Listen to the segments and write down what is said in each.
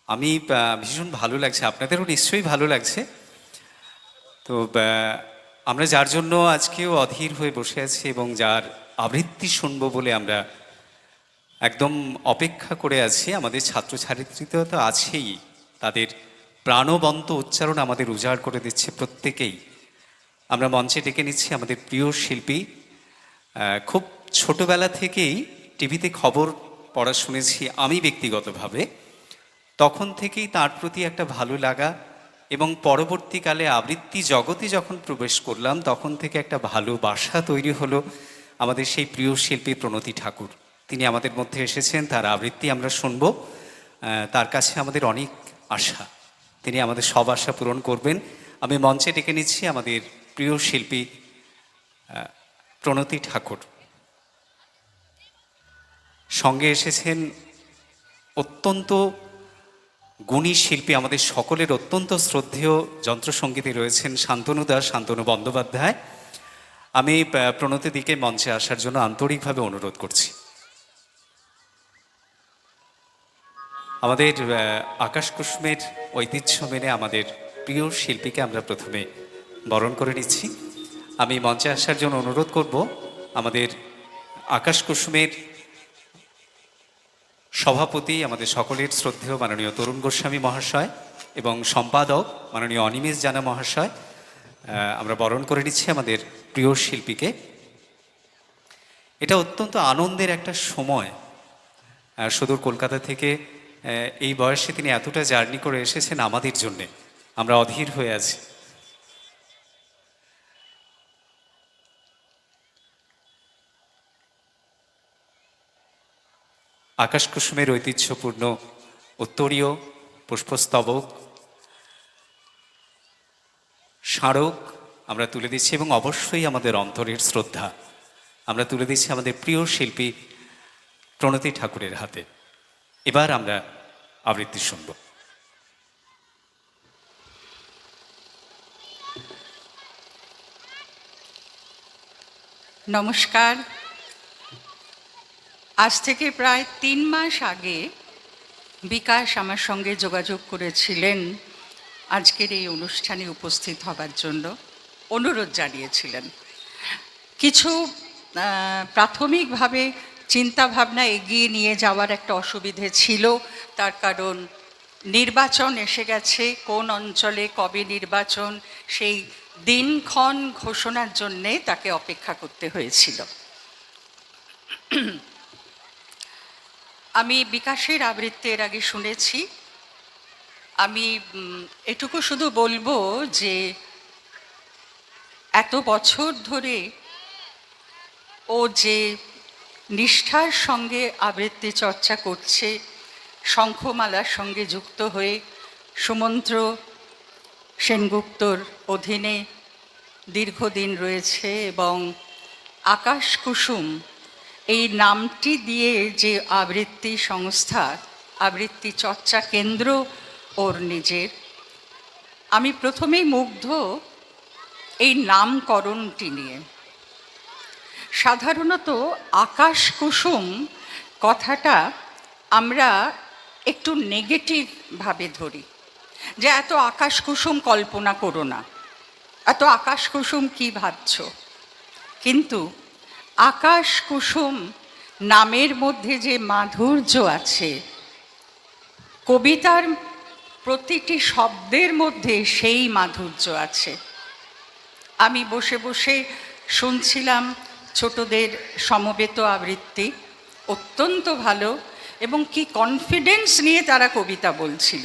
আমি ভীষণ ভালো লাগছে, আপনাদেরও নিশ্চয়ই ভালো লাগছে। তো আমরা যার জন্য আজকেও অধীর হয়ে বসে আছি এবং যার আবৃত্তি শুনবো বলে আমরা একদম অপেক্ষা করে আছি, আমাদের ছাত্রছাত্রীরা তো আছেই। তাদের প্রাণবন্ত উচ্চারণ আমাদের উজাড় করে দিচ্ছে প্রত্যেকেই। আমরা মঞ্চে ডেকে নিচ্ছি আমাদের প্রিয় শিল্পী। খুব ছোটবেলা থেকেই টিভিতে খবর পড়া শুনেছি আমি ব্যক্তিগতভাবে। তখন থেকেই তার প্রতি একটা ভালো লাগা, এবং পরবর্তীকালে আবৃত্তি জগতে যখন প্রবেশ করলাম তখন থেকে একটা ভালোবাসা তৈরি হলো আমাদের সেই প্রিয় শিল্পী প্রণতি ঠাকুর। তিনি আমাদের মধ্যে এসেছেন, তার আবৃত্তি আমরা শুনব। তার কাছে আমাদের অনেক আশা, তিনি আমাদের সব আশা পূরণ করবেন। আমি মঞ্চে ডেকে নিচ্ছি আমাদের প্রিয় শিল্পী প্রণতি ঠাকুর। সঙ্গে এসেছেন অত্যন্ত গুণী শিল্পী, আমাদের সকলের অত্যন্ত শ্রদ্ধেয় যন্ত্রসঙ্গীতে রয়েছেন শান্তনু বন্দ্যোপাধ্যায়। আমি প্রণতিদিকে মঞ্চে আসার জন্য আন্তরিকভাবে অনুরোধ করছি। আমাদের আকাশ কুসুমের ঐতিহ্য মেনে আমাদের প্রিয় শিল্পীকে আমরা প্রথমে বরণ করে নিচ্ছি। আমি মঞ্চে আসার জন্য অনুরোধ করব আমাদের আকাশ কুসুমের সভাপতি, আমাদের সকলের শ্রদ্ধেয় মাননীয় তরুণ গোস্বামী মহাশয় এবং সম্পাদক মাননীয় অনিমেষ জানা মহাশয়। আমরা বরণ করে নিচ্ছি আমাদের প্রিয় শিল্পীকে। এটা অত্যন্ত আনন্দের একটা সময়। সুদূর কলকাতা থেকে এই বয়সে তিনি এতটা জার্নি করে এসেছেন আমাদের জন্যে, আমরা অধীর হয়ে আছি। আকাশ কুসুমের ঐতিহ্যপূর্ণ উত্তরীয় পুষ্পস্তবক স্মারক আমরা তুলে দিচ্ছি, এবং অবশ্যই আমাদের অন্তরের শ্রদ্ধা আমরা তুলে দিচ্ছি আমাদের প্রিয় শিল্পী প্রণতি ঠাকুরের হাতে। এবার আমরা আবৃত্তি শুনব। নমস্কার। আজ থেকে প্রায় 3 মাস আগে বিকাশ আমার সঙ্গে যোগাযোগ করেছিলেন আজকের এই অনুষ্ঠানে উপস্থিত হবার জন্য, অনুরোধ জানিয়েছিলেন। কিছু প্রাথমিকভাবে চিন্তাভাবনা এগিয়ে নিয়ে যাওয়ার একটা অসুবিধে ছিল, তার কারণ নির্বাচন এসে গেছে। কোন অঞ্চলে কবে নির্বাচন, সেই দিনক্ষণ ঘোষণার জন্যে তাকে অপেক্ষা করতে হয়েছিল। আমি বিকাশের আবৃত্তি এর আগে শুনেছি। আমি এটুকু শুধু বলবো যে এত বছর ধরে ও যে নিষ্ঠার সঙ্গে আবৃত্তি চর্চা করছে, শঙ্খমালার সঙ্গে যুক্ত হয়ে সুমন্ত্র সেনগুপ্তর অধীনে দীর্ঘদিন রয়েছে, এবং আকাশ কুসুম এই নামটি দিয়ে যে আবৃত্তি সংস্থা, আবৃত্তি চর্চা কেন্দ্র ওর নিজের, আমি প্রথমেই মুগ্ধ এই নামকরণটি নিয়ে। সাধারণত আকাশ কুসুম কথাটা আমরা একটু নেগেটিভভাবে ধরি, যে এত আকাশ কুসুম কল্পনা করো না, এত আকাশ কুসুম কী ভাবছ। কিন্তু আকাশ কুসুম নামের মধ্যে যে মাধুর্য আছে, কবিতার প্রতিটি শব্দের মধ্যে সেই মাধুর্য আছে। আমি বসে বসে শুনছিলাম ছোটদের সমবেত আবৃত্তি, অত্যন্ত ভালো, এবং কি কনফিডেন্স নিয়ে তারা কবিতা বলছিল।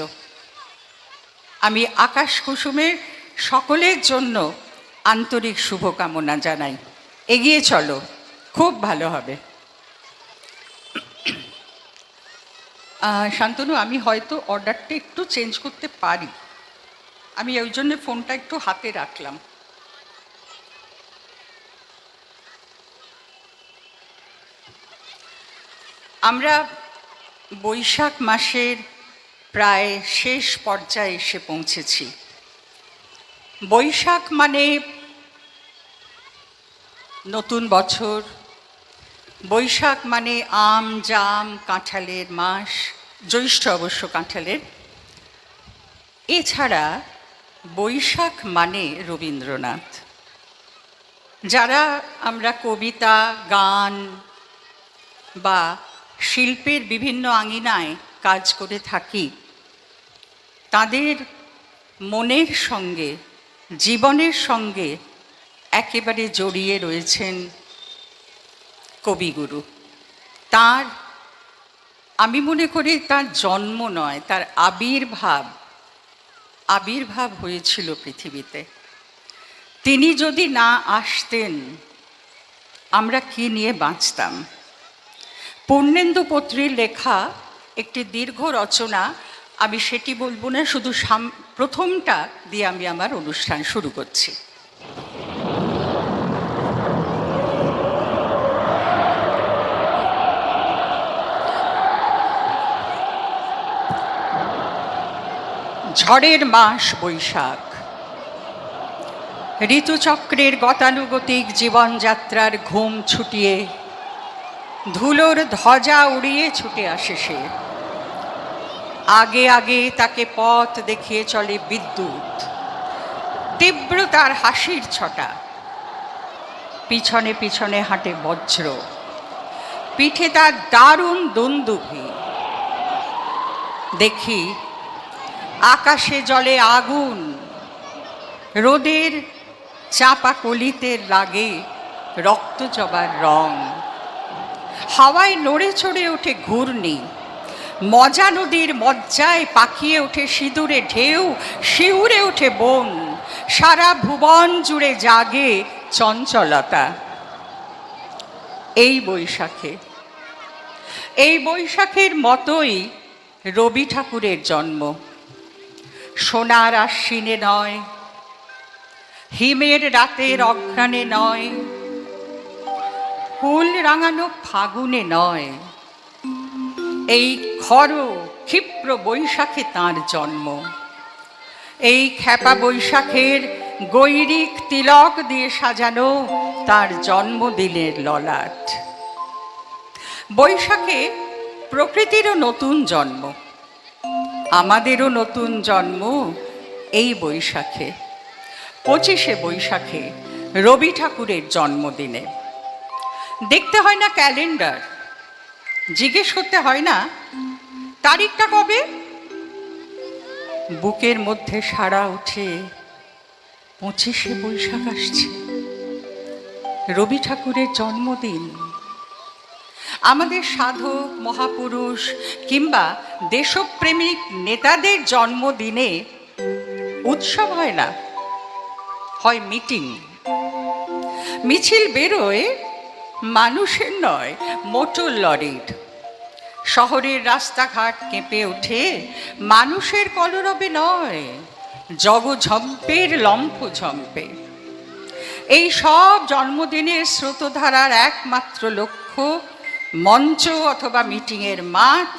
আমি আকাশ কুসুমের সকলের জন্য আন্তরিক শুভকামনা জানাই। এগিয়ে চলো, খুব ভালো হবে। শান্তনু, আমি হয়তো অর্ডারটা একটু চেঞ্জ করতে পারি, আমি ওই জন্য ফোনটা একটু হাতে রাখলাম। আমরা বৈশাখ মাসের প্রায় শেষ পর্যায়ে এসে পৌঁছেছি। বৈশাখ মানে নতুন বছর, বৈশাখ মানে আম জাম কাঁঠালের মাস, জ্যৈষ্ঠ অবশ্য কাঁঠালের। এছাড়া বৈশাখ মানে রবীন্দ্রনাথ। যারা আমরা কবিতা, গান বা শিল্পের বিভিন্ন আঙিনায় কাজ করে থাকি, তাদের মনের সঙ্গে, জীবনের সঙ্গে একেবারে জড়িয়ে রয়েছেন কবিগুরু। তার, আমি মনে করি তার জন্ম নয়, তার আবির্ভাব হয়েছিল পৃথিবীতে। তিনি যদি না আসতেন, আমরা কি নিয়ে বাঁচতাম? পূর্ণেন্দু পত্রীর লেখা একটি দীর্ঘ রচনা, আমি সেটি বলবো না, শুধু প্রথমটা দিয়ে আমি আমার অনুষ্ঠান শুরু করছি। ঝড়ের মাস বৈশাখ, ঋতুচক্রের গতানুগতিক জীবনযাত্রার ঘুম ছুটিয়ে ধুলোর ধ্বজা উড়িয়ে ছুটে আসে সে। আগে আগে তাকে পথ দেখিয়ে চলে বিদ্যুৎ, তীব্র তার হাসির ছটা। পিছনে পিছনে হাঁটে বজ্র, পিঠে তার দারুণ দুন্দুভি। দেখি আকাশে জলে আগুন, রোদের চাপা কলিতে লাগে রক্তজবার রং। হাওয়ায় নড়ে চড়ে ওঠে ঘূর্ণি, মজা নদীর মজ্জায় পাকিয়ে ওঠে সিঁদুরে ঢেউ, শিউরে ওঠে বন। সারা ভুবন জুড়ে জাগে চঞ্চলতা। এই বৈশাখের মতোই রবি ঠাকুরের জন্ম। সোনার আশ্বিনে নয়, হিমের রাতের অঘ্রাণে নয়, ফুল রাঙানো ফাগুনে নয়, এই খর ক্ষিপ্র বৈশাখে তাঁর জন্ম। এই খ্যাপা বৈশাখের গৈরিক তিলক দিয়ে সাজানো তার জন্মদিনের ললাট। বৈশাখে প্রকৃতিরও নতুন জন্ম, আমাদেরও নতুন জন্ম এই বৈশাখে। 25শে বৈশাখে রবি ঠাকুরের জন্মদিনে। দেখতে হয় না ক্যালেন্ডার, জিজ্ঞেস করতে হয় না তারিখটা কবে। বুকের মধ্যে সাড়া ওঠে 25শে বৈশাখ আসছে, রবি ঠাকুরের জন্মদিন। আমাদের সাধক মহাপুরুষ কিংবা দেশপ্রেমিক নেতাদের জন্মদিনে উৎসব হয় না, হয় মিটিং। মিছিল বেরোয় মানুষের নয়, মোটর লরির। শহরের রাস্তাঘাট কেঁপে ওঠে মানুষের কলরবে নয়, জগঝম্পের লম্ফঝম্পে। এই সব জন্মদিনের স্রোতধারার একমাত্র লক্ষ্য মঞ্চ অথবা মিটিংয়ের মাঠ,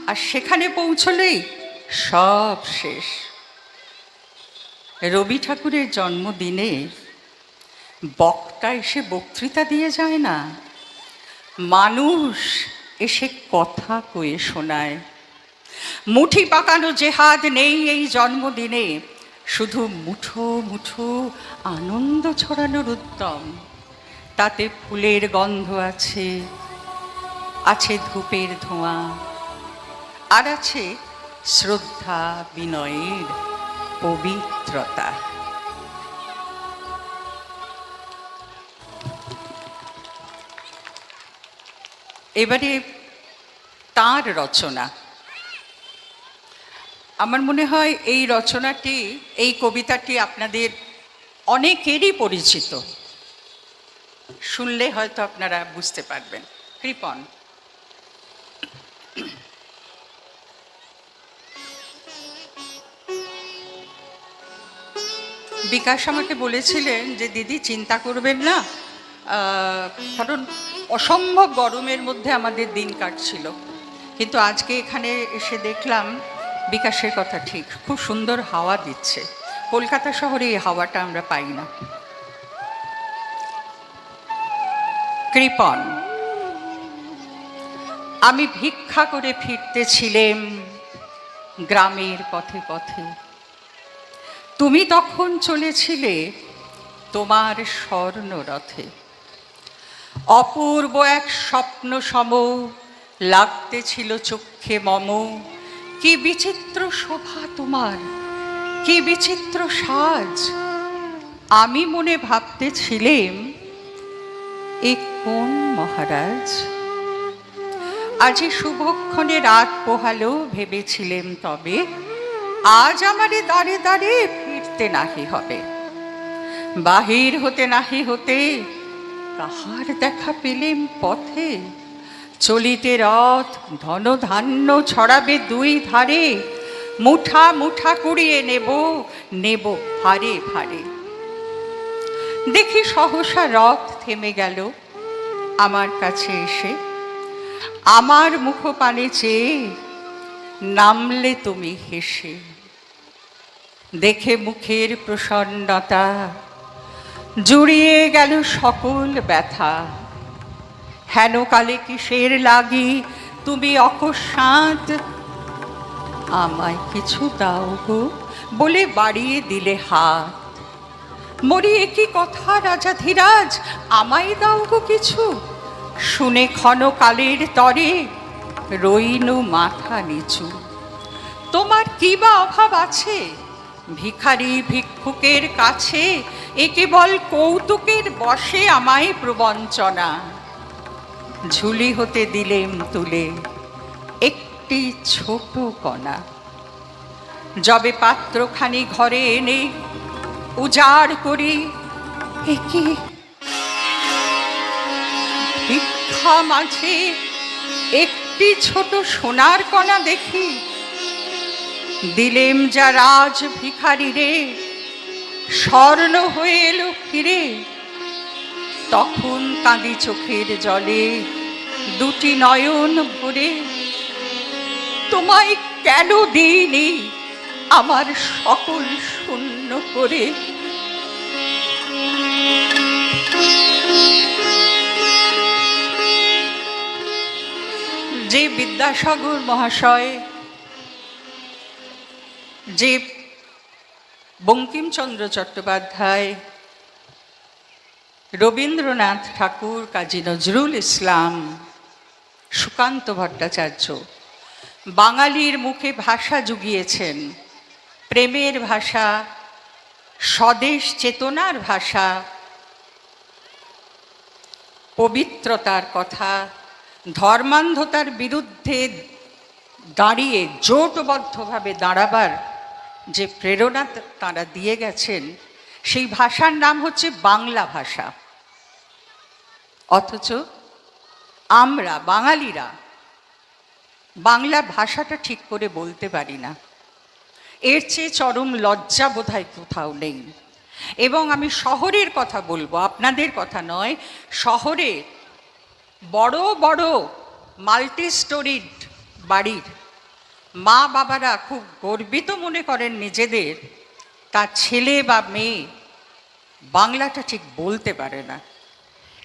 আর সেখানে পৌঁছলেই সব শেষ। রবি ঠাকুরের জন্মদিনে বক্তা এসে বক্তৃতা দিয়ে যায় না, মানুষ এসে কথা কয়ে শোনায়। মুঠি পাকানো জেহাদ নেই এই জন্মদিনে, শুধু মুঠো মুঠো আনন্দ ছড়ানোর উদ্যম। তাতে ফুলের গন্ধ আছে, আছে ধূপের ধোঁয়া, আর আছে শ্রদ্ধা বিনয়ের পবিত্রতা। এবারে তার রচনা, আমার মনে হয় এই রচনাটি, এই কবিতাটি আপনাদের অনেকেরই পরিচিত, শুনলে হয়তো আপনারা বুঝতে পারবেন। কৃপণ। বিকাশ আমাকে বলেছিলেন যে দিদি চিন্তা করবেন না, কারণ অসম্ভব গরমের মধ্যে আমাদের দিন কাটছিল, কিন্তু আজকে এখানে এসে দেখলাম বিকাশের কথা ঠিক, খুব সুন্দর হাওয়া দিচ্ছে। কলকাতা শহরে এই হাওয়াটা আমরা পাই না। কৃপণ। আমি ভিক্ষা করে ফিরতেছিলাম গ্রামের পথে পথে, তুমি তখন চলেছিলে তোমার স্বর্ণরথে, অপূর্ব এক স্বপ্ন সম লাগতেছিল চক্ষে মম। কি বিচিত্র শোভা তোমার, কি বিচিত্র সাজ। আমি মনে ভাবতেছিলেম, এ কোন মহারাজ? আজি শুভক্ষণে রাত পোহালো, ভেবেছিলেম তবে আজ আমারে দাঁড়ে দাঁড়ে ফিরতে নাহি হবে। বাহির হতে নাহি হতে কাহার দেখা পেলেম পথে। চলিতে রথ, ধন ধান্য ছড়াবে দুই ধারে, মুঠা মুঠা কুড়িয়ে নেব, নেব ভারে ভারে। দেখি সহসা রথ থেমে গেল আমার কাছে এসে, আমার মুখপানে চেয়ে নামলে তুমি হেসে। দেখে মুখের প্রসন্নতা জুড়িয়ে গেল সকল ব্যথা। হেন কালে কিসের লাগি তুমি অকস্মাৎ আমায় কিছু দাও গো বলে বাড়িয়ে দিলে হাত। মরি একই কথা রাজাধিরাজ, আমায় দাও গো কিছু। শুনে ক্ষণকালের তরে রইনু মাথা নিচু। তোমার কি বা অভাব আছে ভিখারি ভিক্ষুকের কাছে? এ কেবল কৌতুকের বশে আমায় প্রবঞ্চনা। ঝুলি হতে দিলেম তুলে একটি ছোট কণা। যবে পাত্রখানি ঘরে এনে উজাড় করি, একি ভিক্ষা মাঝে একটি ছোট সোনার কণা দেখি। দিলেম যা রাজ ভিখারি রে, স্বর্ণ হয়ে এলো ফিরে। তখন কাঁদি চোখের জলে দুটি নয়ন ভরে। তোমায় কেন দিইনি আমার সকল শূন্য করে? যে বিদ্যাসাগর মহাশয়, যে বঙ্কিমচন্দ্র চট্টোপাধ্যায়, রবীন্দ্রনাথ ঠাকুর, কাজী নজরুল ইসলাম, সুকান্ত ভট্টাচার্য বাঙালির মুখে ভাষা জুগিয়েছেন, প্রেমের ভাষা, স্বদেশ চেতনার ভাষা, পবিত্রতার কথা, ধর্মান্ধতার বিরুদ্ধে দাঁড়িয়ে জোটবদ্ধভাবে দাঁড়াবার যে প্রেরণা তাঁরা দিয়ে গেছেন, সেই ভাষার নাম হচ্ছে বাংলা ভাষা। অথচ আমরা বাঙালিরা বাংলা ভাষাটা ঠিক করে বলতে পারি না। এর চেয়ে চরম লজ্জা বোধহয় কোথাও নেই। এবং আমি শহরের কথা বলবো, আপনাদের কথা নয়। শহরে বড় বড় মাল্টি স্টোরিড বাড়ির মা বাবারা খুব গর্বিত মনে করেন নিজেদের, তার ছেলে বা মেয়ে বাংলাটা ঠিক বলতে পারে না।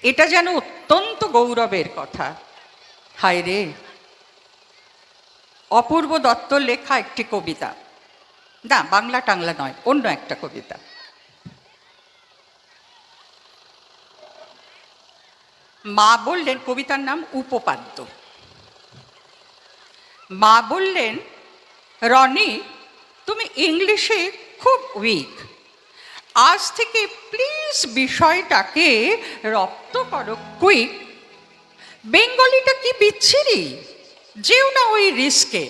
এটা যেন অত্যন্ত গৌরবের কথা। হায় রে! অপূর্ব দত্তর লেখা একটি কবিতা, না বাংলা টাংলা নয়, অন্য একটা কবিতা। মা বললেন, কবিতার নাম উপপাদ্য। মা বললেন, রনি তুমি ইংলিশে খুব উইক, আজ থেকে প্লিজ বিষয়টাকে রপ্ত করো কুইক। বেঙ্গলিটা কি বিচ্ছিরি, যেও না ওই রিস্কে।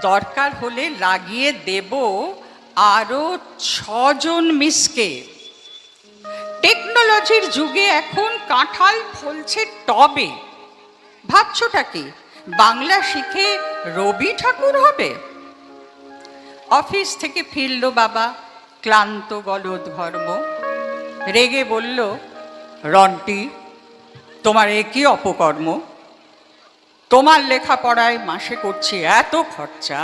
দরকার হলে লাগিয়ে দেব আরো 6 জন মিসকে। টেকনোলজির যুগে এখন কাঁঠাল ফলছে টবে, ভাবছোটা কি বাংলা শিখে রবি ঠাকুর হবে? অফিস থেকে ফিরল বাবা, ক্লান্ত গলদ ঘর্ম, রেগে বলল, রন্টি তোমার একই অপকর্ম। তোমার লেখাপড়ায় মাসে করছি এত খরচা,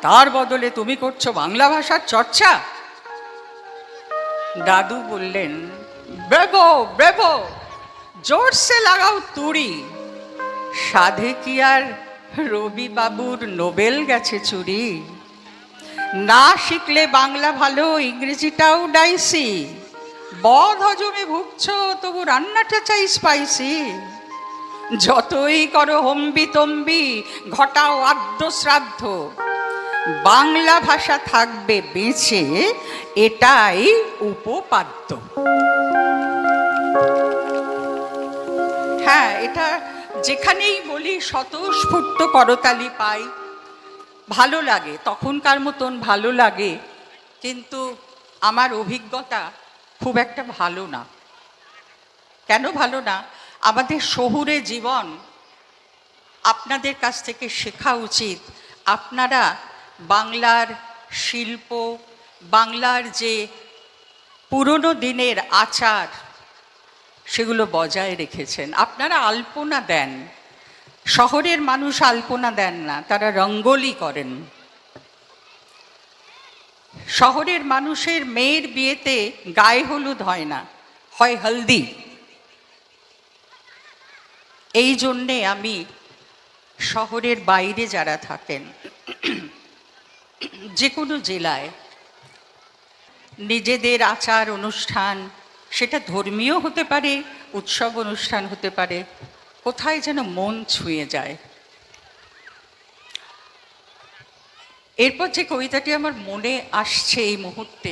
তার বদলে তুমি করছো বাংলা ভাষার চর্চা। দাদু বললেন, ব্রেভো ব্রেভো, জোরসে লাগাও তুড়ি। সাধে কি আর রবি বাবুর নোবেল গেছে চুরি? না শিখলে বাংলা ভালো, ইংরেজিটাও ডাইসি। বদ হজমে ভুগছ, তবু রান্নাটা চাই স্পাইসি। যতই করো হম্বি তম্বি, ঘটাও আদ্য শ্রাদ্ধ, বাংলা ভাষা থাকবে বেঁচে, এটাই উপপাদ্য। হ্যাঁ, এটা যেখানেই বলি স্বতঃস্ফূর্ত করতালি পাই, ভালো লাগে, তখনকার মতন ভালো লাগে। কিন্তু আমার অভিজ্ঞতা খুব একটা ভালো না। কেন ভালো না? আমাদের শহুরে জীবন, আপনাদের কাছ থেকে শেখা উচিত। আপনারা বাংলার শিল্প, বাংলার যে পুরনো দিনের আচার, সেগুলো বজায় রেখেছেন। আপনারা আলপনা দেন, শহরের মানুষ আলপনা দেন না, তারা রঙ্গোলি করেন। শহরের মানুষের মেয়ের বিয়েতে গায়ে হলুদ হয় না, হয় হলদি। এই জন্যে আমি শহরের বাইরে যারা থাকেন, যে কোনো জেলায় নিজেদের আচার অনুষ্ঠান, সেটা ধর্মীয় হতে পারে, উৎসব অনুষ্ঠান হতে পারে, কোথায় যেন মন ছুঁয়ে যায়। এরপর যে কবিতাটি আমার মনে আসছে এই মুহূর্তে,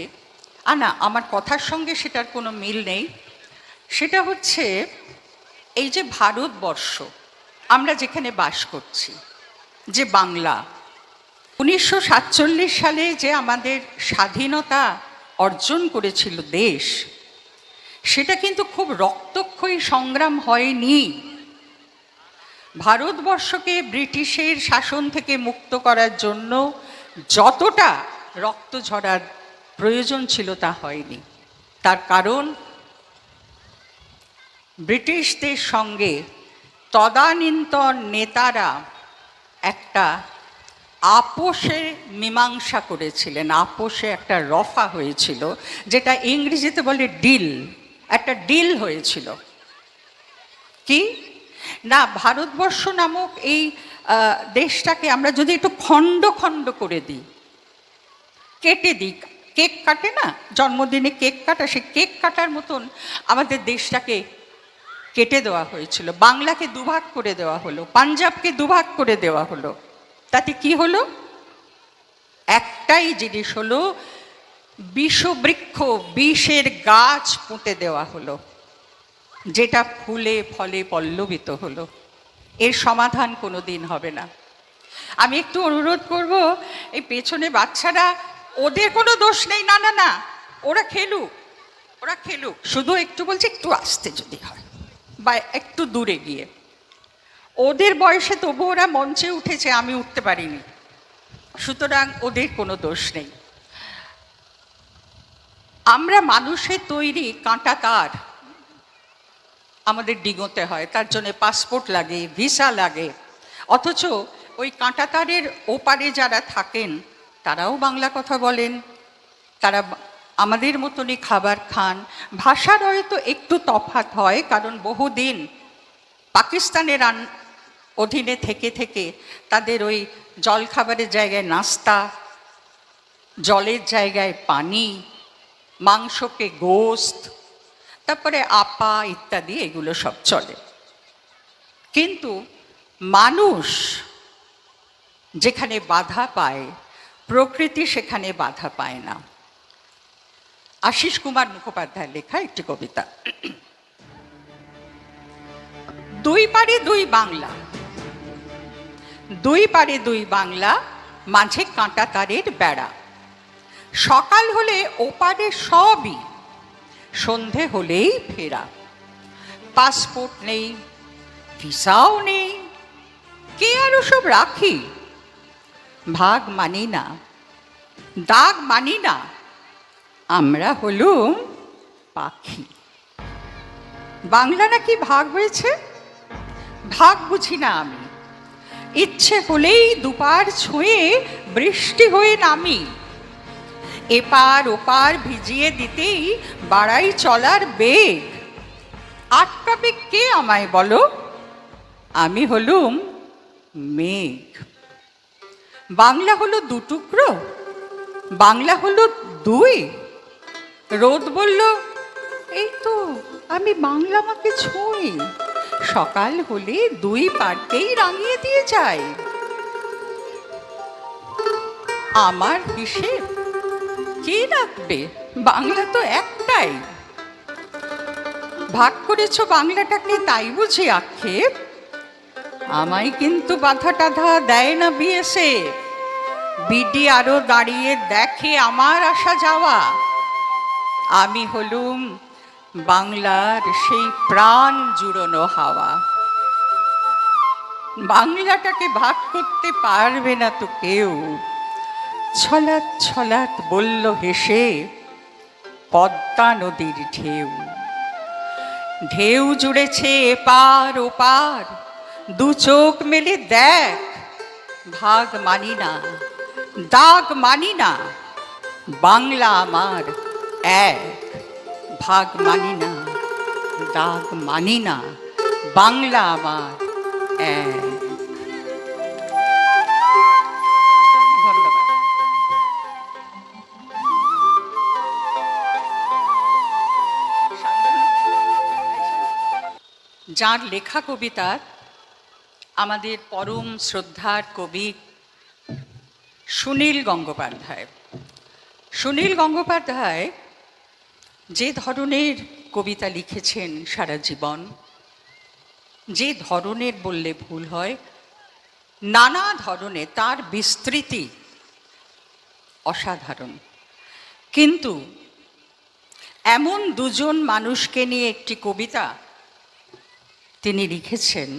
না, আমার কথার সঙ্গে সেটার কোনো মিল নেই। সেটা হচ্ছে এই যে ভারতবর্ষ, আমরা যেখানে বাস করছি, যে বাংলা, 1947 সালে যে আমাদের স্বাধীনতা অর্জন করেছিল দেশ, সেটা কিন্তু খুব রক্তক্ষয়ী সংগ্রাম হয়নি। ভারতবর্ষকে ব্রিটিশের শাসন থেকে মুক্ত করার জন্য যতটা রক্ত ঝরার প্রয়োজন ছিল তা হয়নি। তার কারণ ব্রিটিশদের সঙ্গে তদানীন্তন নেতারা একটা আপোষে মীমাংসা করেছিলেন, আপোষে একটা রফা হয়েছিল, যেটা ইংরেজিতে বলে ডিল। একটা ডিল হয়েছিল কি না, ভারতবর্ষ নামক এই দেশটাকে আমরা যদি একটু খণ্ড খণ্ড করে দিই, কেটে দিই, কেক কাটে না, জন্মদিনে কেক কাটা, সে কেক কাটার মতন আমাদের দেশটাকে কেটে দেওয়া হয়েছিল। বাংলাকে দুভাগ করে দেওয়া হলো, পাঞ্জাবকে দুভাগ করে দেওয়া হলো। তাতে কি হলো? একটাই জিনিস হলো, বিষবৃক্ষ, বিষের গাছ পুঁতে দেওয়া হলো, যেটা ফুলে ফলে পল্লবিত হলো। এর সমাধান কোনো দিন হবে না। আমি একটু অনুরোধ করব, এই পেছনে বাচ্চারা, ওদের কোনো দোষ নেই, না না না, ওরা খেলুক, ওরা খেলুক, শুধু একটু বলছে একটু আসতে যদি হয়, বা একটু দূরে গিয়ে। ওদের বয়সে তবু ওরা মঞ্চে উঠেছে, আমি উঠতে পারিনি, সুতরাং ওদের কোনো দোষ নেই। আমরা মানুষের তৈরি কাঁটা তার আমাদের ডিঙোতে হয়, তার জন্য পাসপোর্ট লাগে, ভিসা লাগে। অথচ ওই কাঁটা তারের ওপারে যারা থাকেন, তারাও বাংলা কথা বলেন, তারা আমাদের মতনই খাবার খান। ভাষার হয়তো একটু তফাৎ হয়, কারণ বহুদিন পাকিস্তানের অধীনে থেকে থেকে তাদের ওই জল খাবারের জায়গায় নাস্তা, জলের জায়গায় পানি, মাংসকে গোস্ত, তারপরে আপা ইত্যাদি, এগুলো সব চলে। কিন্তু মানুষ যেখানে বাধা পায়, প্রকৃতি সেখানে বাধা পায় না। আশিস কুমার মুখোপাধ্যায়ের লেখা একটি কবিতা। দুই পারে দুই বাংলা, দুই পারে দুই বাংলা, মাঝে কাঁটা তারের বেড়া। সকাল হলে ওপারে সবই, সন্ধে হলেই ফেরা। পাসপোর্ট নেই, ভিসাও নেই, কে আর সব রাখি। ভাগ মানি না, দাগ মানি না, আমরা হলুম পাখি। বাংলা নাকি ভাগ হয়েছে? ভাগ বুঝি না আমি। ইচ্ছে হলেই দুপার ছুঁয়ে বৃষ্টি হয়ে নামি। এপার ওপার ভিজিয়ে দিতেই বাড়াই চলার বেগ। আটকাবে কে আমায় বলো? আমি হলুম মেঘ। বাংলা হলো দুটুকরো, বাংলা হলো দুই। রোদ বলল, এই তো আমি বাংলা মাকে ছুঁই, সকাল হলে দুই পাড়কেই রাঙিয়ে দিয়ে যাই। আমার হিসেব কে রাখবে, বাংলা তো একটাই। ভাগ করেছ বাংলাটাকে তাই বুঝি আক্ষেপ? আমায় কিন্তু বাধা টাধা দেয় না বিএসএ। বিডি আরো দাঁড়িয়ে দেখে আমার আসা যাওয়া। আমি হলুম বাংলার সেই প্রাণ জুড়োনো হাওয়া। বাংলাটাকে ভাগ করতে পারবে না তো কেউ। ছলাৎ ছলাৎ বলল হেসে পদ্মা নদীর ঢেউ। ঢেউ জুড়েছে এপার ওপার, দু চোখ মেলে দেখ। ভাগ মানি না, দাগ মানি না, বাংলা আমার এক। ভাগ মানি না, দাগ মানি না, বাংলা আমার এক। ধন্যবাদ। যার লেখা কবিতার আমাদের পরম শ্রদ্ধার কবি সুনীল গঙ্গোপাধ্যায়। সুনীল গঙ্গোপাধ্যায় যে ধরনের কবিতা লিখেছেন সারা জীবন, যে ধরনের বললে ভুল হয়, নানা ধরনের তার বিস্তৃতি অসাধারণ। কিন্তু এমন দুজন মানুষকে নিয়ে একটি কবিতা তিনি লিখেছেন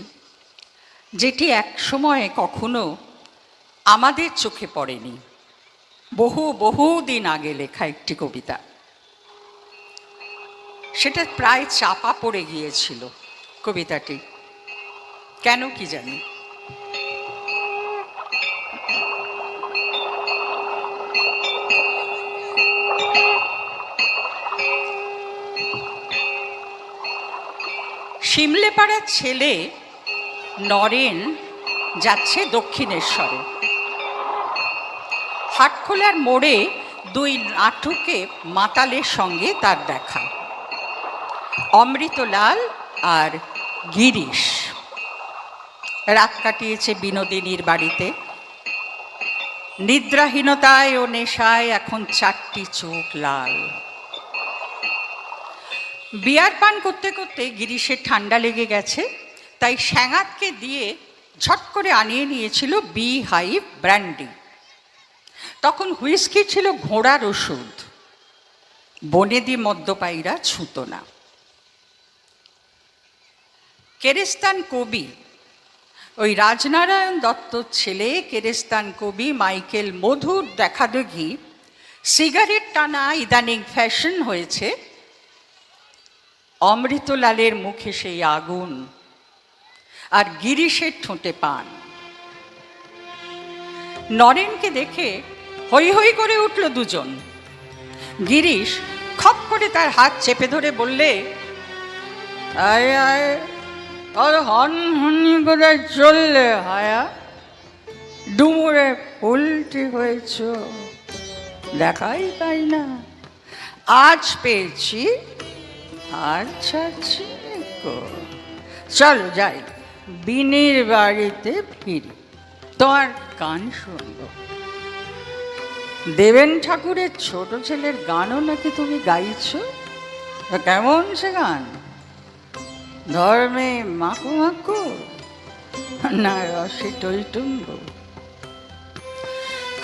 যেটি এক সময়ে কখনো আমাদের চোখে পড়েনি। বহু দিন আগে লেখা একটি কবিতা, সেটা প্রায় চাপা পড়ে গিয়েছিল কবিতাটি, কেন কি জানি। শিমলেপাড়ার ছেলে নরেন যাচ্ছে দক্ষিণেশ্বরে। হাটখোলার মোড়ে দুই নাটুকে মাতালের সঙ্গে তার দেখা, অমৃতলাল আর গিরিশ। রাত কাটিয়েছে বিনোদিনীর বাড়িতে। নিদ্রাহীনতায় ও নেশায় এখন চারটি চোখ লাল। বিয়ার পান করতে করতে গিরিশের ঠান্ডা লেগে গেছে, তাই স্যাঙাতকে দিয়ে ঝট করে আনিয়ে নিয়েছিল বি হাইভ ব্র্যান্ডি। তখন হুইস্কি ছিল ঘোড়ার ওষুধ, বনেদি মদ্যপায়ীরা ছুঁত না। কেরেস্তান কবি, ওই রাজনারায়ণ দত্তর ছেলে কেরেস্তান কবি মাইকেল মধুর দেখাদেখি সিগারেট টানা ইদানিং ফ্যাশন হয়েছে। অমৃতলালের মুখে সেই আগুন আর গিরিশের ঠোঁটে পান। নরেনকে দেখে হৈ হৈ করে উঠল দুজন। গিরিশ খপ করে তার হাত চেপে ধরে বললে, আয় আয়, আর হন হনি করে চললে হায়া, ডুমুরে উল্টি হয়েছ, দেখাই পাই না। আজ পেয়েছি আর ছাড়ছি। চলো যাই, বিনির বাড়িতে ফিরি, তোমার গান শুনব। দেবেন ঠাকুরের ছোট ছেলের গানও নাকি তুমি গাইছ? কেমন সে গান? ধর্মে মাকু মাকু না রসে টইটুম্ব?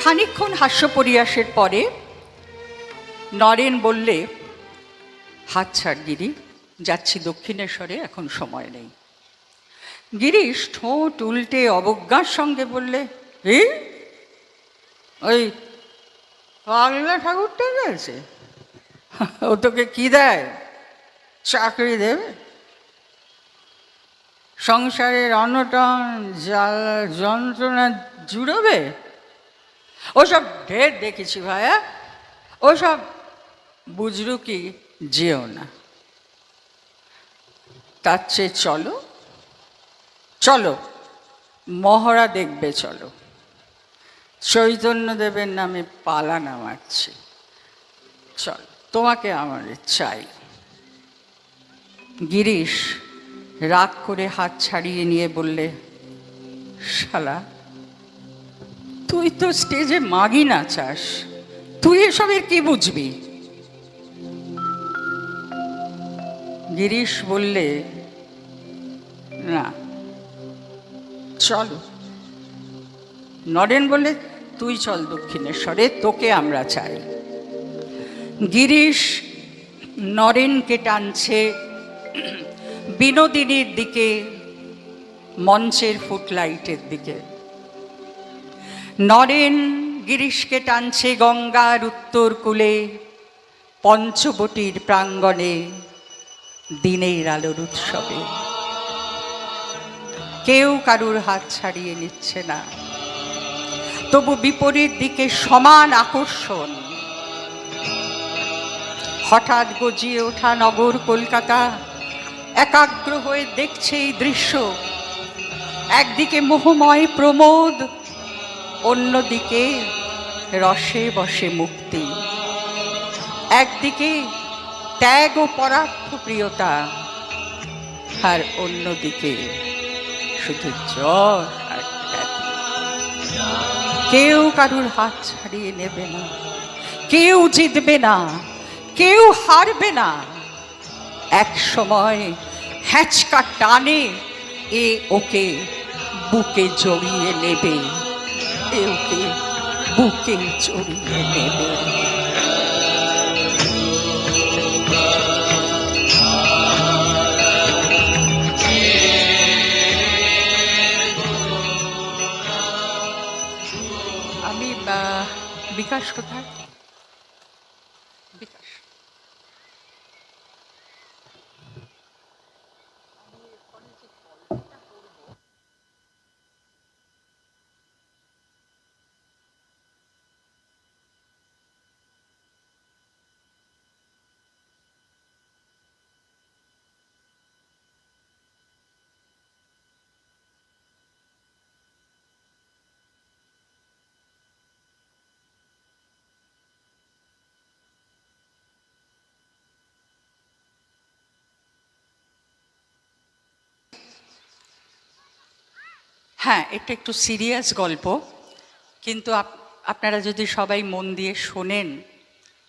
খানিকক্ষণ হাস্য পরিহাসের পরে নরেন বললে, হাত ছাড় গিরি, যাচ্ছি দক্ষিণেশ্বরে, এখন সময় নেই। গিরিশ ঠোঁট উল্টে অবজ্ঞার সঙ্গে বললে, ওই পাগলা ঠাকুরটা গেছে, ও তোকে কি দেয়? চাকরি দেবে? সংসারের অনটন জ্বালা যন্ত্রণা জুড়বে? ওসব ঢের দেখেছি ভাইয়া, ওসব বুঝরু কি যেও না। তার চেয়ে চলো চলো মহড়া দেখবে চলো। চৈতন্যদেবের নামে পালা নামাচ্ছি। চল, তোমাকে আমার চাই। গিরিশ রাগ করে হাত ছাড়িয়ে নিয়ে বললে, শালা, তুই তো স্টেজে মাগি নাচাস, তুই এসবের কি বুঝবি? গিরিশ বললে, না, চলো। নরেন বললে, তুই চল দক্ষিণেশ্বরে, তোকে আমরা চাই। গিরিশ নরেনকে টানছে বিনোদিনীর দিকে, মঞ্চের ফুটলাইটের দিকে। নরেন গিরিশকে টানছে গঙ্গার উত্তর কূলে, পঞ্চবটির প্রাঙ্গণে, দিনের আলোর উৎসবে। কেউ কারুর হাত ছাড়িয়ে নিচ্ছে না, তবু বিপরীত দিকে সমান আকর্ষণ। হঠাৎ গজিয়ে ওঠা নগর কলকাতা একাগ্র হয়ে দেখছে এই দৃশ্য। একদিকে মোহময় প্রমোদ, অন্যদিকে রসে বসে মুক্তি। একদিকে ত্যাগ ও পরার্থ প্রিয়তা, আর অন্যদিকে শুধু জ্বর আর খ্যাতি। কেউ কারুর হাত ছাড়িয়ে নেবে না, কেউ জিতবে না, কেউ হারবে না। এক সময় হ্যাঁচকা টানে এ ওকে বুকে জড়িয়ে নেবে, এ ওকে বুকে জড়িয়ে নেবে। আমি বিকাশ কোথায়? বিকাশ, হ্যাঁ, এটা একটু সিরিয়াস গল্প, কিন্তু আপনারা যদি সবাই মন দিয়ে শোনেন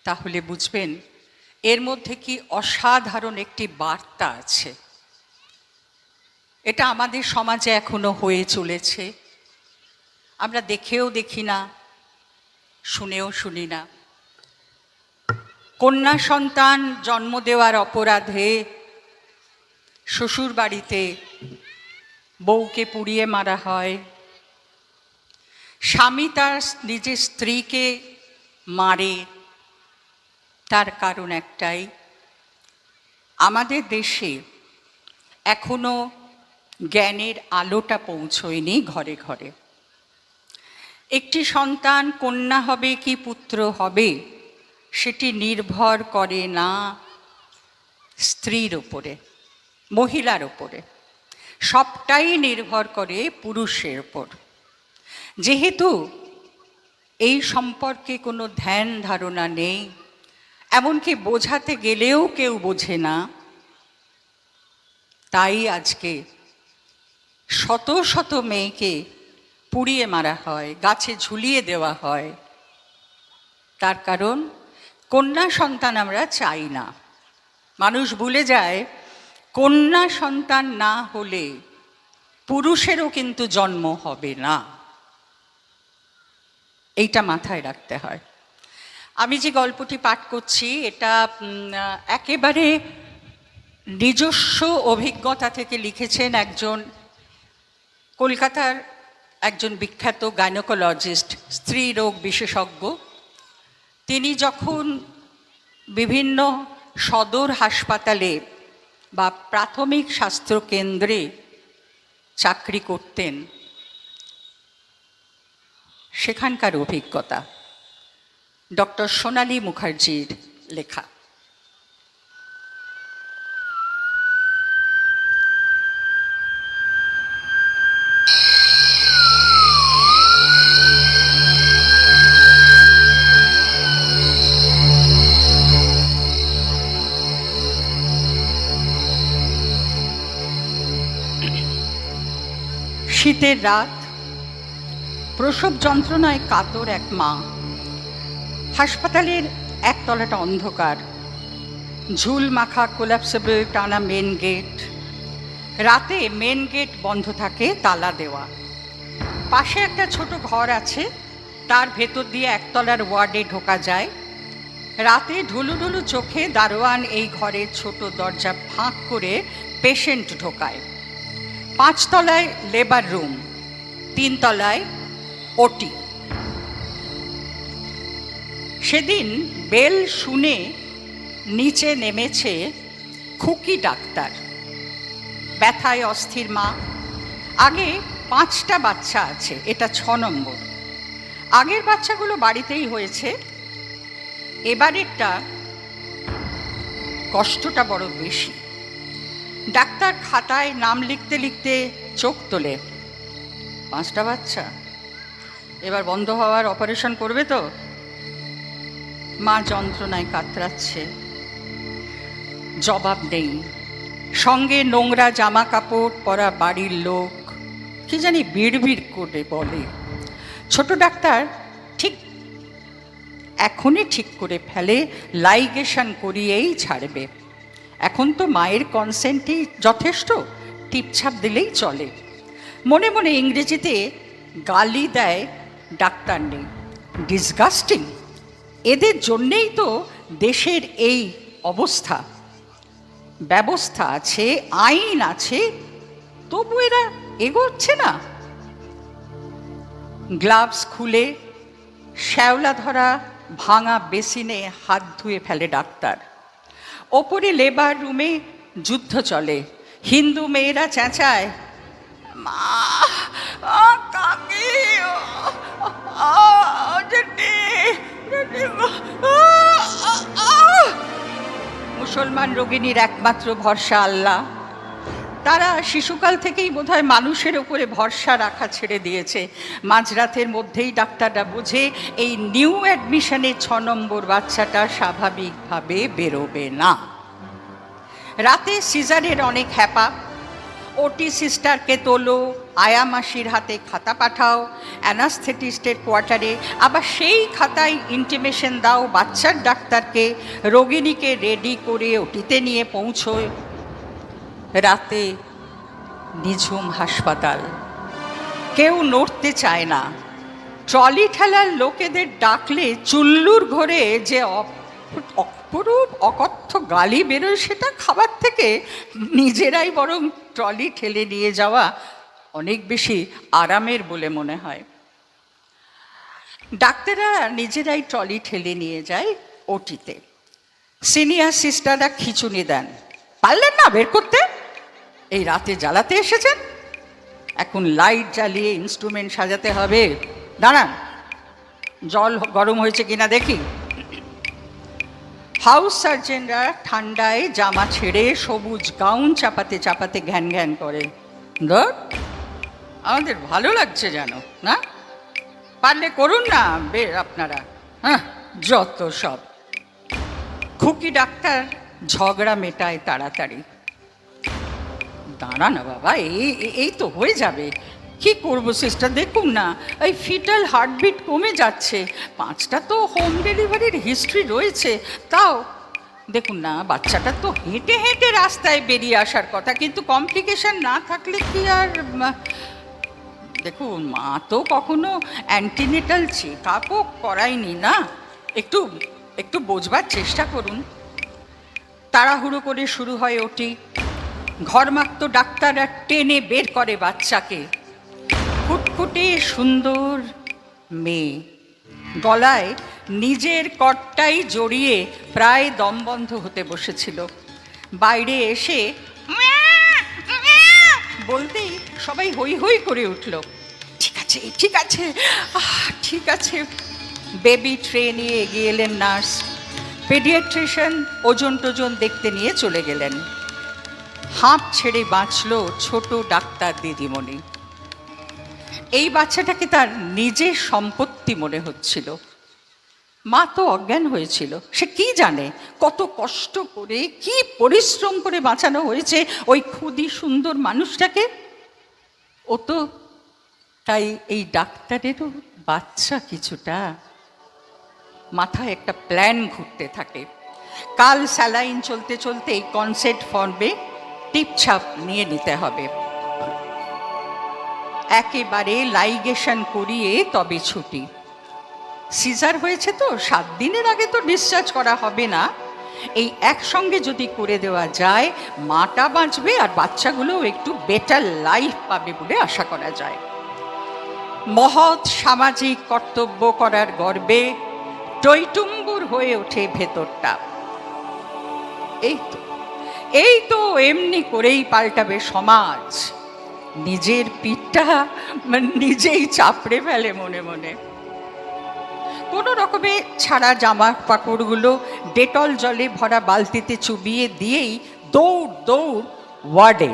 তাহলে বুঝবেন এর মধ্যে কি অসাধারণ একটি বার্তা আছে। এটা আমাদের সমাজে এখনো হয়ে চলেছে। আমরা দেখেও দেখি না, শুনেও শুনি না। কন্যা সন্তান জন্ম দেওয়ার অপরাধে শ্বশুর বাড়িতে বউকে পুড়িয়ে মারা হয়, স্বামী তার নিজের স্ত্রীকে মারে। তার কারণ একটাই, আমাদের দেশে এখনো জ্ঞানের আলোটা পৌঁছয়নি ঘরে ঘরে। একটি সন্তান কন্যা হবে কি পুত্র হবে সেটি নির্ভর করে না স্ত্রীর ওপরে, মহিলার ওপরে, সবটাই নির্ভর করে পুরুষের ওপর। যেহেতু এই সম্পর্কে কোনো ধ্যান ধারণা নেই, এমনকি বোঝাতে গেলেও কেউ বোঝে না, তাই আজকে শত শত মেয়েকে পুড়িয়ে মারা হয়, গাছে ঝুলিয়ে দেওয়া হয়। তার কারণ কন্যা সন্তান আমরা চাই না। মানুষ ভুলে যায় কন্যা সন্তান না হলে পুরুষেরও কিন্তু জন্ম হবে না। এইটা মাথায় রাখতে হয়। আমি যে গল্পটি পাঠ করছি এটা একেবারে নিজস্ব অভিজ্ঞতা থেকে লিখেছেন একজন কলকাতার একজন বিখ্যাত গাইনোকোলজিস্ট, স্ত্রী রোগ বিশেষজ্ঞ। তিনি যখন বিভিন্ন সদর হাসপাতালে বা প্রাথমিক স্বাস্থ্য কেন্দ্রে চাকরি করতেন, সেখানকার অভিজ্ঞতা। ডক্টর সোনালী মুখার্জির লেখা। শীতের রাত, প্রসব যন্ত্রণায় কাতর এক মা। হাসপাতালের একতলাটা অন্ধকার, ঝুল মাখা কোলাপসেবল টানা মেন গেট। রাতে মেন গেট বন্ধ থাকে, তালা দেওয়া। পাশে একটা ছোট ঘর আছে, তার ভেতর দিয়ে একতলার ওয়ার্ডে ঢোকা যায়। রাতে ঢুলুঢুলু চোখে দারোয়ান এই ঘরের ছোট দরজা ফাঁক করে পেশেন্ট ঢোকায়। 5 তলায় লেবার রুম, 3 তলায় ওটি। সেদিন বেল শুনে নিচে নেমেছে খুকি ডাক্তার। ব্যথায় অস্থির মা। আগে 5টা বাচ্চা আছে, এটা 6 নম্বর। আগের বাচ্চাগুলো বাড়িতেই হয়েছে, এবারেরটা কষ্টটা বড় বেশি। ডাক্তার খাতায় নাম লিখতে লিখতে চোখ তোলে। 5টা বাচ্চা, এবার বন্ধ হওয়ার অপারেশন করবে তো? মা যন্ত্রণায় কাতরাচ্ছে, জবাব নেই। সঙ্গে নোংরা জামা কাপড় পরা বাড়ির লোক কি জানি বিড়বিড় করে বলে। ছোট ডাক্তার এখনই ঠিক করে ফেলে লাইগেশন করিয়েই ছাড়বে। এখন তো মায়ের কনসেন্টই যথেষ্ট, টিপছাপ দিলেই চলে। মনে মনে ইংরেজিতে গালি দেয় ডাক্তার নেই, ডিসগাস্টিং। এদের জন্যেই তো দেশের এই অবস্থা। ব্যবস্থা আছে, আইন আছে, তবু এরা এগোচ্ছে না। গ্লাভস খুলে শ্যাওলা ধরা ভাঙা বেসিনে হাত ধুয়ে ফেলে ডাক্তার। ওপরে লেবার রুমে যুদ্ধ চলে। হিন্দু মেয়েরা চেঁচায়, মা, কাকি, মুসলমান রোগিনীর একমাত্র ভরসা আল্লাহ। তারা শিশুকাল থেকেই বোধহয় মানুষের ওপরে ভরসা রাখা ছেড়ে দিয়েছে। মাঝরাতের মধ্যেই ডাক্তাররা বোঝে এই নিউ অ্যাডমিশনে 6 নম্বর বাচ্চাটা স্বাভাবিকভাবে বেরোবে না। রাতে সিজারের অনেক হ্যাপা। ওটি সিস্টারকে তোলো, আয়া মাসির হাতে খাতা পাঠাও, অ্যানাস্থেটিস্টের কোয়ার্টারে আবার সেই খাতায় ইন্টিমেশন দাও বাচ্চার ডাক্তারকে, রোগিণীকে রেডি করে ওটিতে নিয়ে পৌঁছোয়। রাতে নিঝুম হাসপাতাল, কেউ নড়তে চায় না। ট্রলি ঠেলার লোকেদের ডাকলে চুল্লুর ঘরে যে অপরূপ অকথ্য গালি বেরোয়, সেটা খাবার থেকে নিজেরাই বরং ট্রলি ঠেলে নিয়ে যাওয়া অনেক বেশি আরামের বলে মনে হয়। ডাক্তাররা নিজেরাই ট্রলি ঠেলে নিয়ে যায় ওটিতে। সিনিয়র সিস্টাররা খিঁচুনি দেন, পারলেন না বের করতে? এই রাতে জ্বালাতে এসেছেন, এখন লাইট জ্বালিয়ে ইনস্ট্রুমেন্ট সাজাতে হবে। দাঁড়ান, জল গরম হয়েছে কিনা দেখি। হাউস সার্জেনরা ঠান্ডায় জামা ছেড়ে সবুজ গাউন চাপাতে চাপাতে ঘ্যান ঘ্যান করে। ধর, আমাদের ভালো লাগছে যেন না, পারলে করুন না বের আপনারা। হ্যাঁ, যত সব। খুকি ডাক্তার ঝগড়া মেটায় তাড়াতাড়ি। দাঁড়া না বাবা, এই তো হয়ে যাবে। কি করবো সিস্টার, দেখুন না এই ফিটাল হার্টবিট কমে যাচ্ছে। 5টা তো হোম ডেলিভারির হিস্ট্রি রয়েছে। তাও দেখুন না, বাচ্চাটা তো হেঁটে হেঁটে রাস্তায় বেরিয়ে আসার কথা, কিন্তু কমপ্লিকেশন না থাকলে কি আর। দেখুন, মা তো কখনো অ্যান্টিনেটাল চেক আপও করায়নি না, একটু একটু বোঝবার চেষ্টা করুন। তাড়াহুড়ো করে শুরু হয় ওটি। ঘরমাক্ত ডাক্তাররা টেনে বের করে বাচ্চাকে। ফুটফুটে সুন্দর মেয়ে, গলায় নিজের কর্তাই জড়িয়ে প্রায় দমবন্ধ হতে বসেছিল। বাইরে এসে বলতেই সবাই হই হই করে উঠল। ঠিক আছে, ঠিক আছে, ঠিক আছে। বেবি ট্রে নিয়ে এগিয়ে এলেন নার্স। পেডিয়াট্রিশিয়ান ওজন টোজন দেখতে নিয়ে চলে গেলেন। হাঁপ ছেড়ে বাঁচল ছোট ডাক্তার দিদিমণি। এই বাচ্চাটাকে তার নিজের সম্পত্তি মনে হচ্ছিল। মা তো অজ্ঞান হয়েছিল, সে কি জানে কত কষ্ট করে কি পরিশ্রম করে বাঁচানো হয়েছে ওই ক্ষুদি সুন্দর মানুষটাকে। ও তো তাই এই ডাক্তারেরও বাচ্চা কিছুটা মাথায় একটা প্ল্যান ঘুরতে থাকে। কাল স্যালাইন চলতে চলতে এই কনসেন্ট ফর্মে টিপছাপ নিয়ে নিতে হবে, একেবারে লাইগেশন করিয়ে তবে ছুটি। সিজার হয়েছে তো 7 দিনের আগে তো ডিসচার্জ করা হবে না, এই একসঙ্গে যদি করে দেওয়া যায় মাটা বাঁচবে আর বাচ্চাগুলোও একটু বেটার লাইফ পাবে বলে আশা করা যায়। মহৎ সামাজিক কর্তব্য করার গর্বে টইটুম্বুর হয়ে ওঠে ভেতরটা। এই তো এমনি করেই পাল্টাবে সমাজ। নিজের পিঠটা নিজেই চাপড়ে ফেলে মনে মনে। কোনো রকমে ছাড়া জামা কাপড়গুলো ডেটল জলে ভরা বালতিতে চুবিয়ে দিয়েই দৌড় দৌড় ওয়ার্ডে।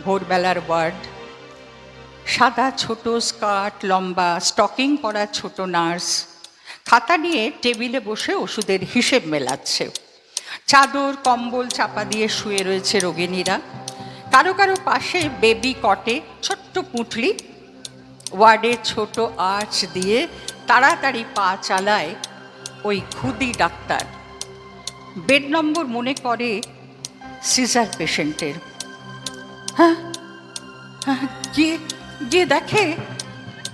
ভোরবেলার ওয়ার্ড, সাদা ছোট স্কার্ট, লম্বা স্টকিং পরা ছোট নার্স খাতা নিয়ে টেবিলে বসে ওষুধের হিসেব মেলাচ্ছে। চাদর কম্বল চাপা দিয়ে শুয়ে রয়েছে রোগিণীরা। কারো কারো পাশে বেবি কটে ছোট্ট পুঁটলি। ওয়ার্ডে ছোট আর্চ দিয়ে তাড়াতাড়ি পা চালায় ওই খুদি ডাক্তার। বেড নম্বর মনে করে সিজার পেশেন্টের। হ্যাঁ হ্যাঁ, গিয়ে দেখে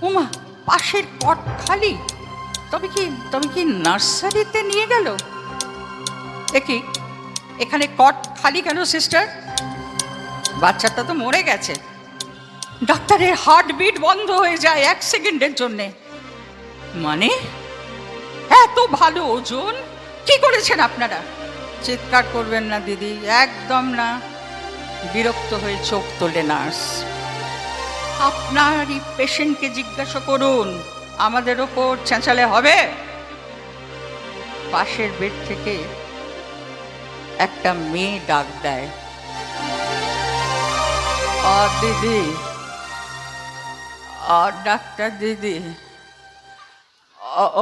ওমা পাশের কট খালি। তবে কি নার্সারিতে নিয়ে গেল? এখানে কট খালি কেন সিস্টার? বাচ্চাটা তো মরে গেছে। ডাক্তারের হার্টবিট বন্ধ হয়ে যায় 1 সেকেন্ডের জন্যে। মানে এত ভালো ওজন কি করেছেন আপনারা? চিৎকার করবেন না দিদি, একদম না। বিরক্ত হয়ে চোখ তোলে নার্স। আপনারই পেশেন্টকে জিজ্ঞাসা করুন, আমাদের ওপর চেঁচালে হবে? পাশের বেড থেকে একটা মেয়ে ডাক দেয়, দিদি, ডাক্তার দিদি,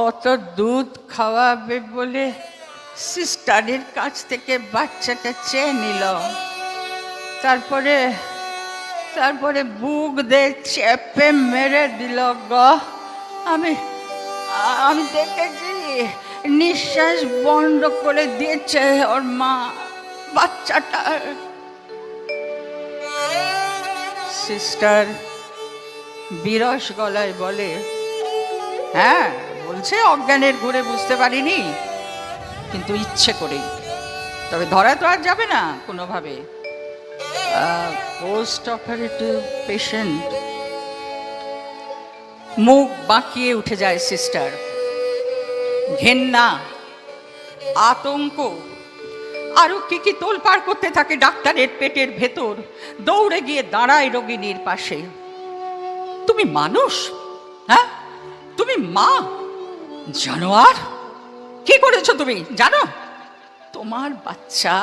অত দুধ খাওয়াবে বলে সিস্টারের কাছ থেকে বাচ্চাটা চেয়ে নিল। তারপরে বুক দিয়ে চেপে মেরে দিল গো। আমি দেখেছি নিঃশ্বাস বন্ধ করে দিয়েছে ওর মা বাচ্চাটা। সিস্টার বিরস গলায় বলে, হ্যাঁ বলছে অজ্ঞানের ঘুরে বুঝতে পারিনি, কিন্তু ইচ্ছে করেই। তবে ধরা তো আর যাবে না কোনোভাবে। Post operative patient. মুখ বাঁকিয়ে উঠে যায় সিস্টার। ঘেন্না, আতঙ্ক আরো কি তোলপাড় করতে থাকে ডাক্তারের পেটের ভেতর। দৌড়ে গিয়ে দাঁড়ায় রোগিণীর পাশে। তুমি মানুষ? হ্যাঁ তুমি মা? জানোয়ার, কি করেছো তুমি জানো? তোমার বাচ্চা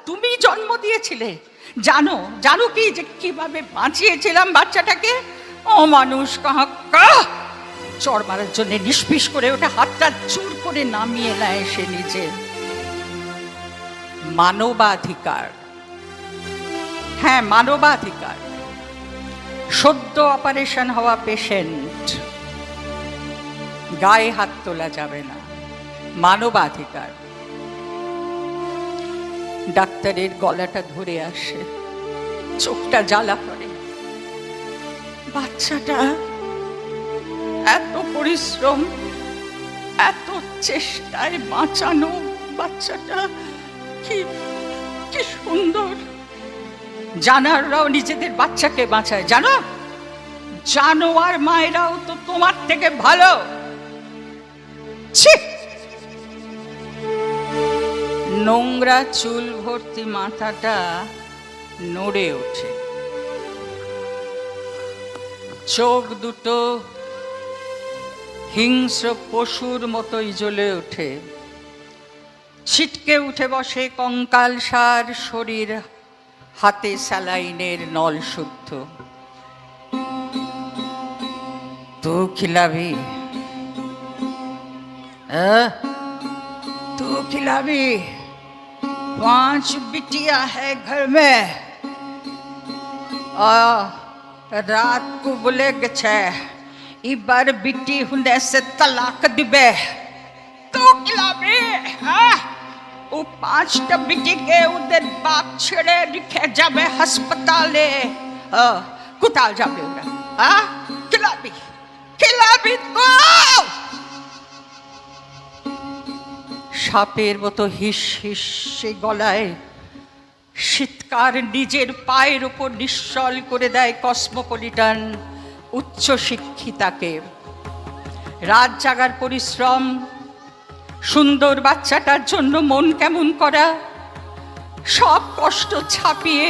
তুমি জন্ম দিয়েছিলে। জানো কি যে কিভাবে বাঁচিয়েছিলাম বাচ্চাটাকে? অমানুষ কাহাক্কা। চড় মারার জন্য নিষ্পিস করে ওটা হাতটা চুর করে নামিয়ে নেয় সে নিজে। মানবাধিকার, হ্যাঁ মানবাধিকার। সদ্য অপারেশন হওয়া পেশেন্ট, গায়ে হাত তোলা যাবে না, মানবাধিকার। ডাক্তারের গলাটা ধরে আসে, চোখটা জ্বালা করে। বাচ্চাটা এত পরিশ্রম, এত চেষ্টায় বাঁচানো বাচ্চাটা কি সুন্দর। জানোয়াররাও নিজেদের বাচ্চাকে বাঁচায়, জানো? জানোয়ার মায়েরাও তো তোমার থেকে ভালো। নোংরা চুল ভর্তি মাথাটা নড়ে ওঠে, চোখ দুটো হিংস্র পশুর মতোই জ্বলে ওঠে। ছিটকে উঠে বসে কঙ্কালসার শরীর, হাতে স্যালাইনের নল শুদ্ধ। তু খিলাবি? तू खिलावी? 5 बिटिया है घर में। রাত কুবলে গেছে, এবার বিটি হুনে সে তালাক দিবে তো কি লাভে? হ্যাঁ, ও 5টা বিটিকে ওদের বাপ ছেড়ে রেখে যাবে হাসপাতালে। কোথাও যাবে ওরা? হ্যাঁ, খিলাবি খিলাবি তো। সাপের মতো হিস হিস সে গলায় শীতকার নিজের পায়ের উপর নিশ্চল করে দেয় কসমোপলিটান উচ্চশিক্ষিতাকে। রাত জাগার পরিশ্রম, সুন্দর বাচ্চাটার জন্য মন কেমন করা, সব কষ্ট ছাপিয়ে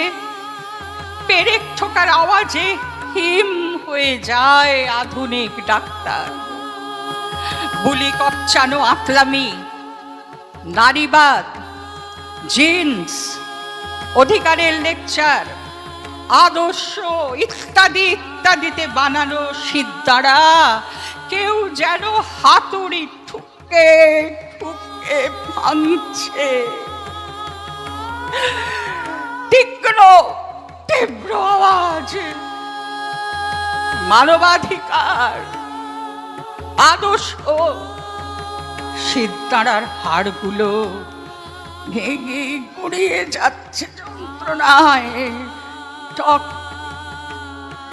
পেরেক ঠোকার আওয়াজে হিম হয়ে যায় আধুনিক ডাক্তার। বুলি কপচানো আতলামি, নারীবাদ, জিন্স, অধিকারের লেকচার, আদর্শ ইত্যাদি ইত্যাদিতে বানানো সিদ্ধারা কেউ যেন হাতুড়ি ঠুকে ঠুকে ভাঙছে। তীক্ষ্ণ তীব্র আওয়াজ, মানবাধিকার, আদর্শ সিদ্ধারার হাড়গুলো ভেঙে গুড়িয়ে যাচ্ছে যন্ত্রণায়। টক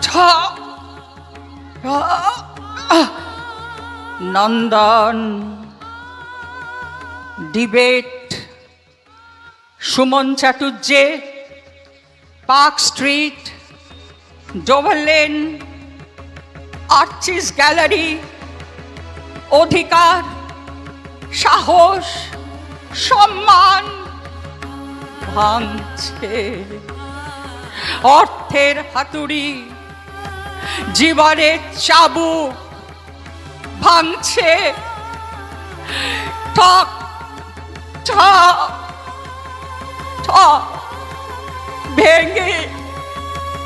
ঠক Nandan, debate, Suman Chatterjee, Park Street, Dover Lane, Archies Gallery, অধিকার, সাহস, সম্মান ভাঙছে। অর্থের হাতুড়ি, জীবনের চাবুক ভাঙছে। ঠক ঠক ঠক ভেঙে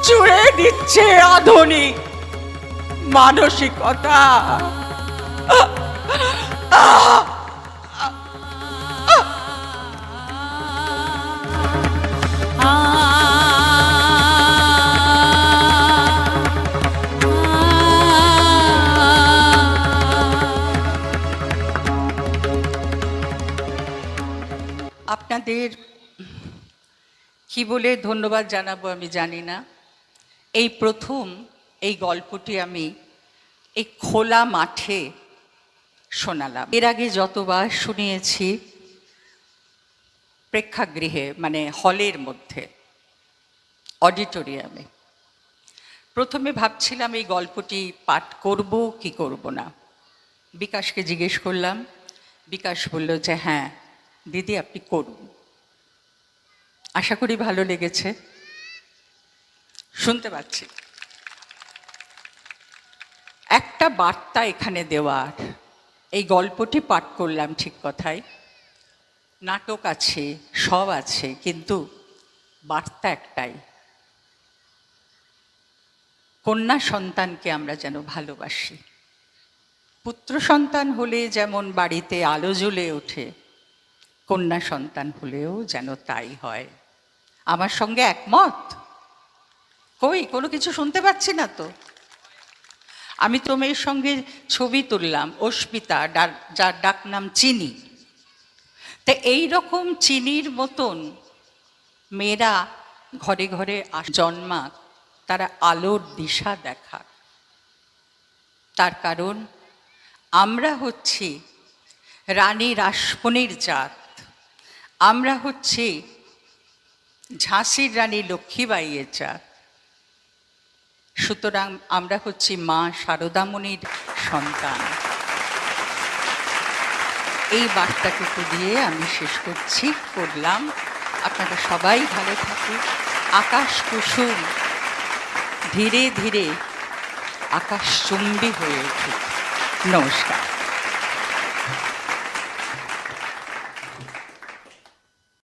চুড়ে দিচ্ছে আধুনিক মানসিকতা। আপনাদের কি বলে ধন্যবাদ জানাবো আমি জানি না। এই প্রথম এই গল্পটি আমি এই খোলা মাঠে শোনালাম। এর আগে যতবার শুনিয়েছি প্রেক্ষাগৃহে, মানে হলের মধ্যে, অডিটোরিয়ামে। প্রথমে ভাবছিলাম এই গল্পটি পাঠ করব কি করব না। বিকাশকে জিজ্ঞেস করলাম, বিকাশ বলল যে হ্যাঁ দিদি আপনি করুন। আশা করি ভালো লেগেছে। শুনতে পাচ্ছি একটা বার্তা এখানে দেওয়ার। এই গল্পটি পাঠ করলাম ঠিক কথাই, নাটক আছে, সব আছে, কিন্তু বার্তা একটাই, কন্যা সন্তানকে আমরা যেন ভালোবাসি। পুত্র সন্তান হলে যেমন বাড়িতে আলো জ্বলে ওঠে, কন্যা সন্তান হলেও যেন তাই হয়। আমার সঙ্গে একমত? কই কোনো কিছু শুনতে পাচ্ছি না তো। আমি তো মেয়ের সঙ্গে ছবি তুললাম, অস্মিতা, যার ডাক নাম চিনি। তো এইরকম চিনির মতন মেয়েরা ঘরে ঘরে জন্মাক, তারা আলোর দিশা দেখাক। তার কারণ আমরা হচ্ছি রানী রাসমণির জাত, আমরা হচ্ছি ঝাঁসির রানী লক্ষ্মীবাইয়ের জাত। সুতরাং আমরা হচ্ছি মা শারদামণির সন্তান। এই বার্তাটুকু দিয়ে আমি শেষ করলাম। আপনারা সবাই ভালো থাকুন। আকাশ কুসুম ধীরে ধীরে আকাশচুম্বী হয়ে উঠুক। নমস্কার।